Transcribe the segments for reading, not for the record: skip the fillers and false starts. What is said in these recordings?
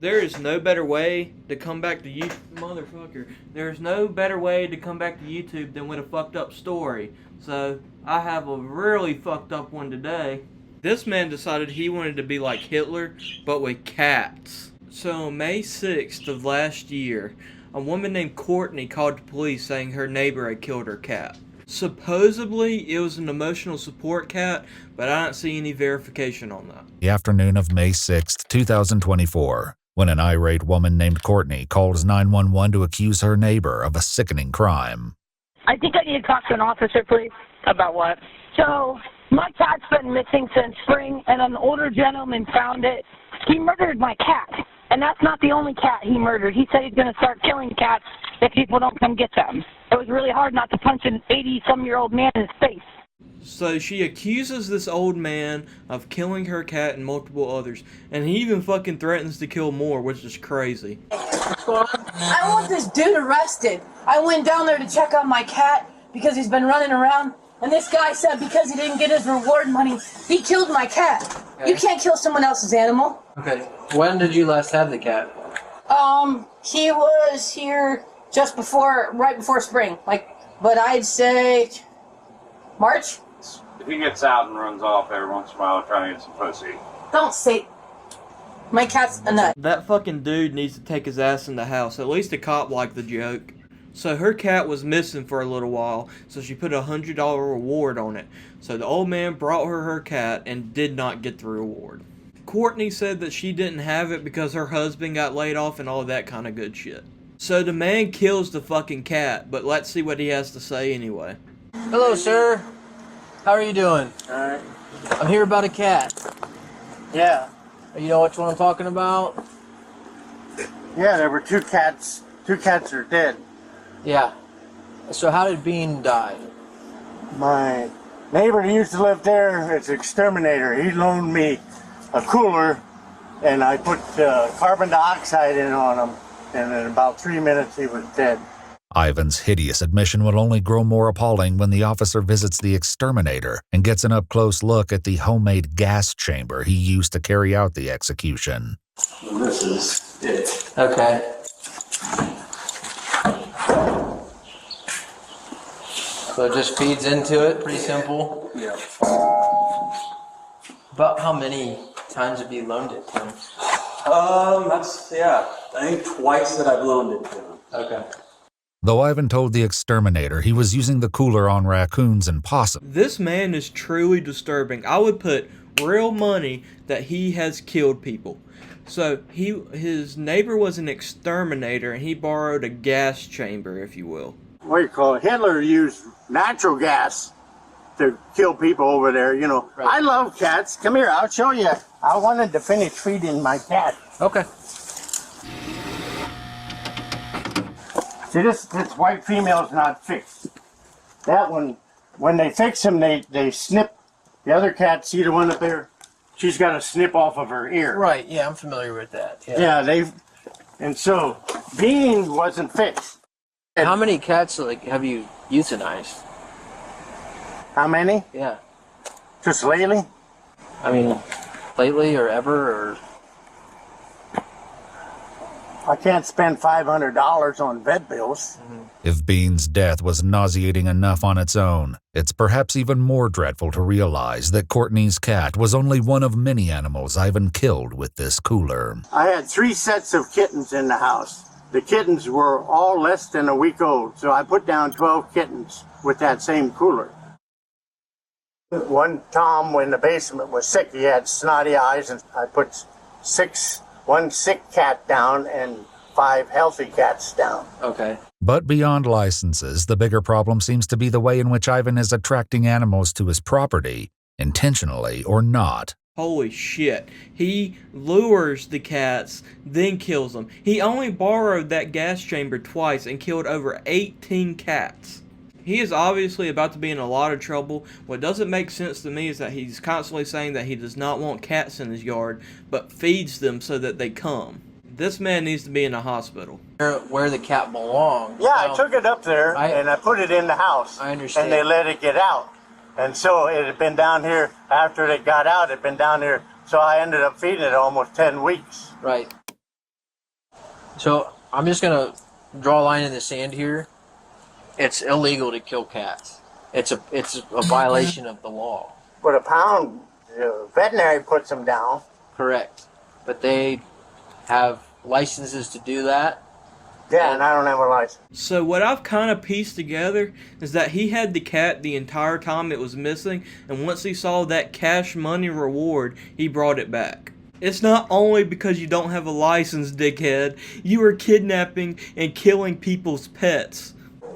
There is no better way to come back to YouTube, motherfucker. There's no better way to come back to YouTube than with a fucked up story. So, I have a really fucked up one today. This man decided he wanted to be like Hitler, but with cats. So, on May 6th of last year, a woman named Courtney called the police saying her neighbor had killed her cat. Supposedly, it was an emotional support cat, but I don't see any verification on that. The afternoon of May 6th, 2024, when an irate woman named Courtney calls 911 to accuse her neighbor of a sickening crime. I think I need to talk to an officer, please. About what? So, my cat's been missing since spring, and an older gentleman found it. He murdered my cat, and that's not the only cat he murdered. He said he's going to start killing cats if people don't come get them. It was really hard not to punch an 80-some-year-old man in his face. So she accuses this old man of killing her cat and multiple others, and he even fucking threatens to kill more, which is crazy. I want this dude arrested. I went down there to check on my cat because he's been running around, and this guy said because he didn't get his reward money, he killed my cat. Okay. You can't kill someone else's animal. Okay. When did you last have the cat? He was here just before, right before spring. But I'd say March. If he gets out and runs off every once in a while trying to get some pussy. Don't say. My cat's a nut. That fucking dude needs to take his ass in the house. At least the cop liked the joke. So her cat was missing for a little while, so she put a $100 reward on it. So the old man brought her cat and did not get the reward. Courtney said that she didn't have it because her husband got laid off and all that kind of good shit. So the man kills the fucking cat, but let's see what he has to say anyway. Hello, sir. How are you doing? Alright. I'm here about a cat. Yeah. You know which one I'm talking about? Yeah, there were two cats. Two cats are dead. Yeah. So how did Bean die? My neighbor who used to live there, it's an exterminator. He loaned me a cooler, and I put carbon dioxide in on him, and in about 3 minutes he was dead. Ivan's hideous admission will only grow more appalling when the officer visits the exterminator and gets an up-close look at the homemade gas chamber he used to carry out the execution. This is it. Okay. So it just feeds into it, pretty simple. Yeah. About how many times have you loaned it to him? I think twice that I've loaned it to him. Okay. Though Ivan told the exterminator he was using the cooler on raccoons and possums. This man is truly disturbing. I would put real money that he has killed people. So his neighbor was an exterminator and he borrowed a gas chamber, if you will. What do you call it? Hitler used natural gas to kill people over there, you know. Right. I love cats. Come here, I'll show you. I wanted to finish feeding my cat. Okay. See, this white female's not fixed. That one, when they fix him, they snip. The other cat, see the one up there? She's got a snip off of her ear. Right, yeah, I'm familiar with that. Yeah, and so Bean wasn't fixed. How many cats have you euthanized? How many? Yeah. Just lately? I mean, lately or ever or... I can't spend $500 on vet bills. If Bean's death was nauseating enough on its own, it's perhaps even more dreadful to realize that Courtney's cat was only one of many animals Ivan killed with this cooler. I had 3 sets of kittens in the house. The kittens were all less than a week old, so I put down 12 kittens with that same cooler. One Tom, when the basement was sick, he had snotty eyes, and I put one sick cat down and 5 healthy cats down. Okay. But beyond licenses, the bigger problem seems to be the way in which Ivan is attracting animals to his property, intentionally or not. Holy shit. He lures the cats, then kills them. He only borrowed that gas chamber twice and killed over 18 cats. He is obviously about to be in a lot of trouble. What doesn't make sense to me is that he's constantly saying that he does not want cats in his yard, but feeds them so that they come. This man needs to be in a hospital. Where the cat belongs. Yeah, I took it up there and I put it in the house. I understand. And they let it get out. And so it had been down here, after it got out, it had been down here. So I ended up feeding it almost 10 weeks. Right. So I'm just gonna draw a line in the sand here. It's illegal to kill cats. It's a violation of the law. But a pound, the veterinary puts them down. Correct. But they have licenses to do that. Yeah, and I don't have a license. So what I've kind of pieced together is that he had the cat the entire time it was missing, and once he saw that cash money reward, he brought it back. It's not only because you don't have a license, dickhead. You are kidnapping and killing people's pets.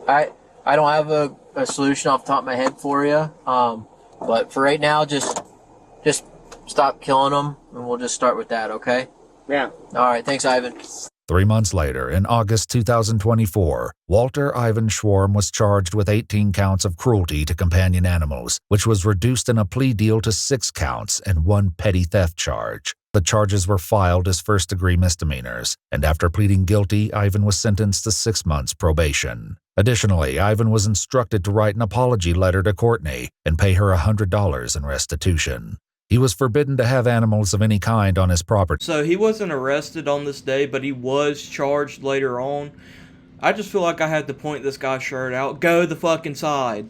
I don't have a solution off the top of my head for you. But for right now, just stop killing them, and we'll just start with that, okay? Yeah. All right, thanks, Ivan. 3 months later, in August 2024, Walter Ivan Schwarm was charged with 18 counts of cruelty to companion animals, which was reduced in a plea deal to 6 counts and 1 petty theft charge. The charges were filed as first-degree misdemeanors, and after pleading guilty, Ivan was sentenced to 6 months probation. Additionally, Ivan was instructed to write an apology letter to Courtney and pay her $100 in restitution. He was forbidden to have animals of any kind on his property. So he wasn't arrested on this day, but he was charged later on. I just feel like I had to point this guy's shirt out. Go the fucking side.